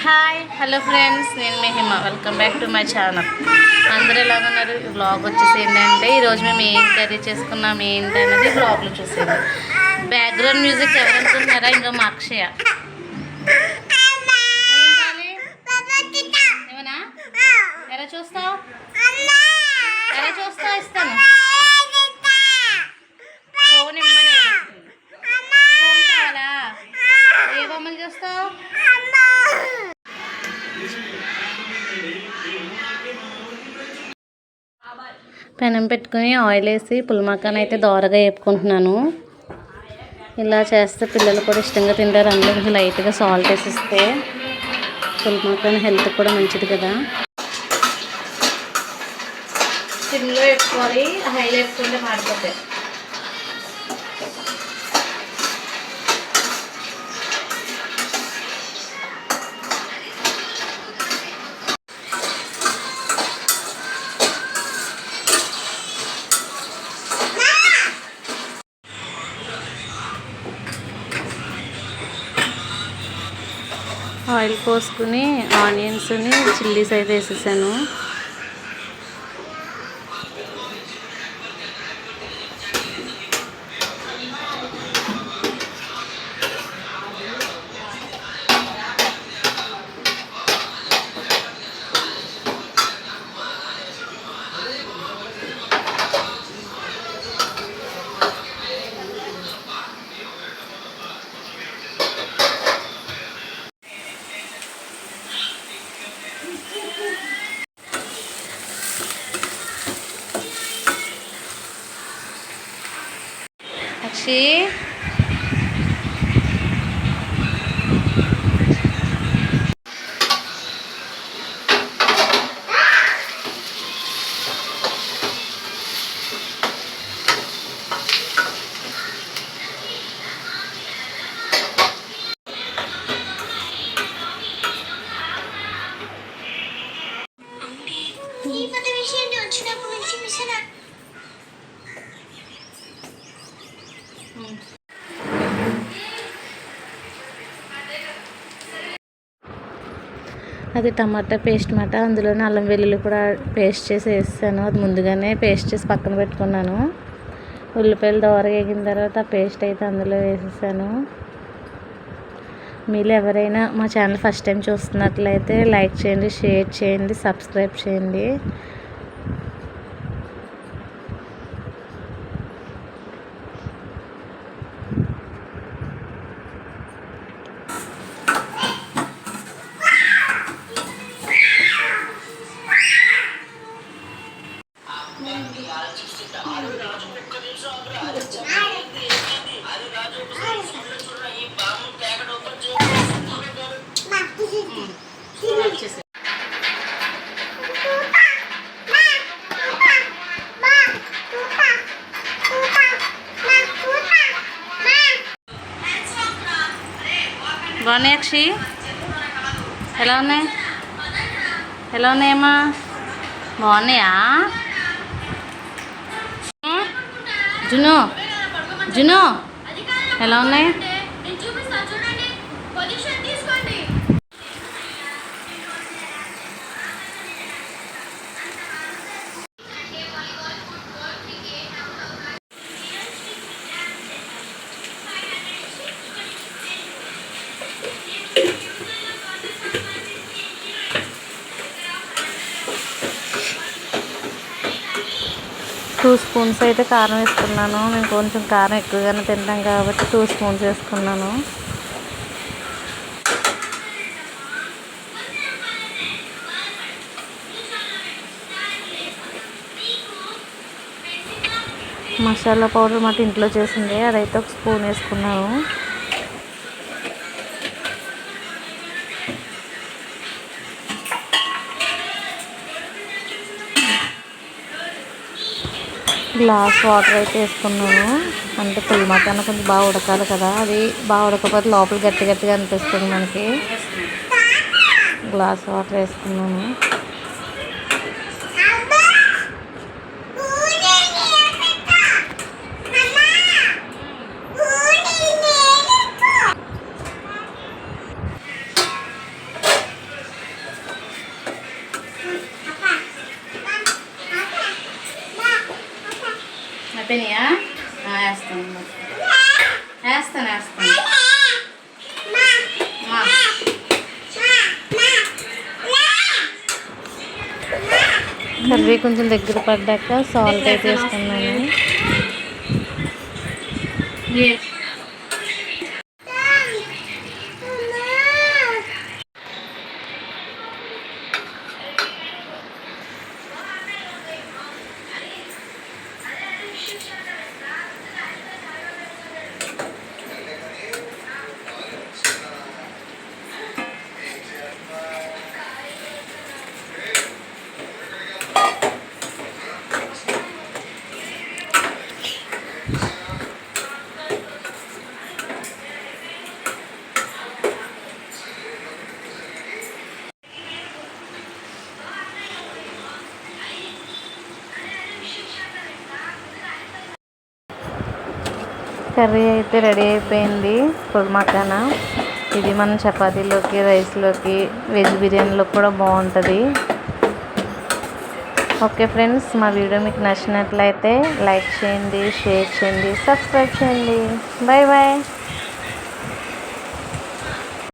Hi hello friends, నేను మీ Hima. Welcome back to my channel. అందరూ ఎలా ఉన్నారు? ఈ బ్లాగ్ వచ్చేసి ఏంటంటే ఈరోజు మేము ఏం కర్రీ చేసుకున్నాం ఏంటి అనేది బ్లాగ్లో చూసేది. బ్యాక్గ్రౌండ్ మ్యూజిక్ ఎవరనుకుంటున్నారా? ఇంకా మా అక్షయ. ఏమన్నా ఎలా చూస్తావు? ఎలా చూస్తావు? ఇస్తాను. ఫోన్ ఇమ్మని. ఫోన్ కావాలా? ఏ బొమ్మలు చూస్తావు? పెనం పెట్టుకుని ఆయిల్ వేసి పుల్మాకాన్ని అయితే దోరగా వేపుకుంటున్నాను. ఇలా చేస్తే పిల్లలు కూడా ఇష్టంగా తింటారు. అందులో కొంచెం లైట్గా సాల్ట్ వేసిస్తే పుల్మాకాన్ హెల్త్ కూడా మంచిది కదా. సిమ్లో వేసుకోవాలి, హైలో వేసుకుంటే మాడిపోతాయి. ఆయిల్ పోసుకుని ఆనియన్స్ని చిల్లీస్ అయితే వేసేసాను. అక్షి అది టమాటా పేస్ట్ మాట. అందులోనే అల్లం వెల్లుల్లి కూడా పేస్ట్ చేసి వేసాను. అది ముందుగానే పేస్ట్ చేసి పక్కన పెట్టుకున్నాను. ఉల్లిపాయలు దోరగా వేగిన తర్వాత పేస్ట్ అయితే అందులో వేసేసాను. మీరు ఎవరైనా మా ఛానల్ ఫస్ట్ టైం చూస్తున్నట్లయితే లైక్ చేయండి, షేర్ చేయండి, సబ్స్క్రైబ్ చేయండి. బాగున్నాయి అక్షి? ఎలా ఉన్నాయి? ఎలా ఉన్నాయమ్మా? బాగున్నాయా? జును జును ఎలా ఉన్నాయి? టూ స్పూన్స్ అయితే కారం వేసుకున్నాను. నేను కొంచెం కారం ఎక్కువగానే తింటాం కాబట్టి 2 స్పూన్స్ వేసుకున్నాను. మసాలా పౌడర్ మాట ఇంట్లో చేసింది, అదైతే 1 స్పూన్ వేసుకున్నాను. గ్లాస్ వాటర్ అయితే వేసుకున్నాను. అంటే పుల్మాకాన కొంచెం బాగా ఉడకాలి కదా, అది బాగా ఉడకపోతే లోపల గట్టి గట్టిగా అనిపిస్తుంది మనకి. గ్లాస్ వాటర్ వేసుకున్నాను. అయిపోయినాయా? వేస్తాను వేస్తాను వేస్తాను. కర్రీ కొంచెం దగ్గర పడ్డాక సాల్ట్ అయితే వేసుకున్నాను. కర్రీ అయితే రెడీ అయిపోయింది. పుల్ మఖానా ఇది మనం చపాతీలోకి, రైస్లోకి, వెజ్ బిర్యానీలోకి కూడా బాగుంటుంది. ఓకే ఫ్రెండ్స్, మా వీడియో మీకు నచ్చినట్లయితే లైక్ చేయండి, షేర్ చేయండి, సబ్స్క్రైబ్ చేయండి. Bye bye.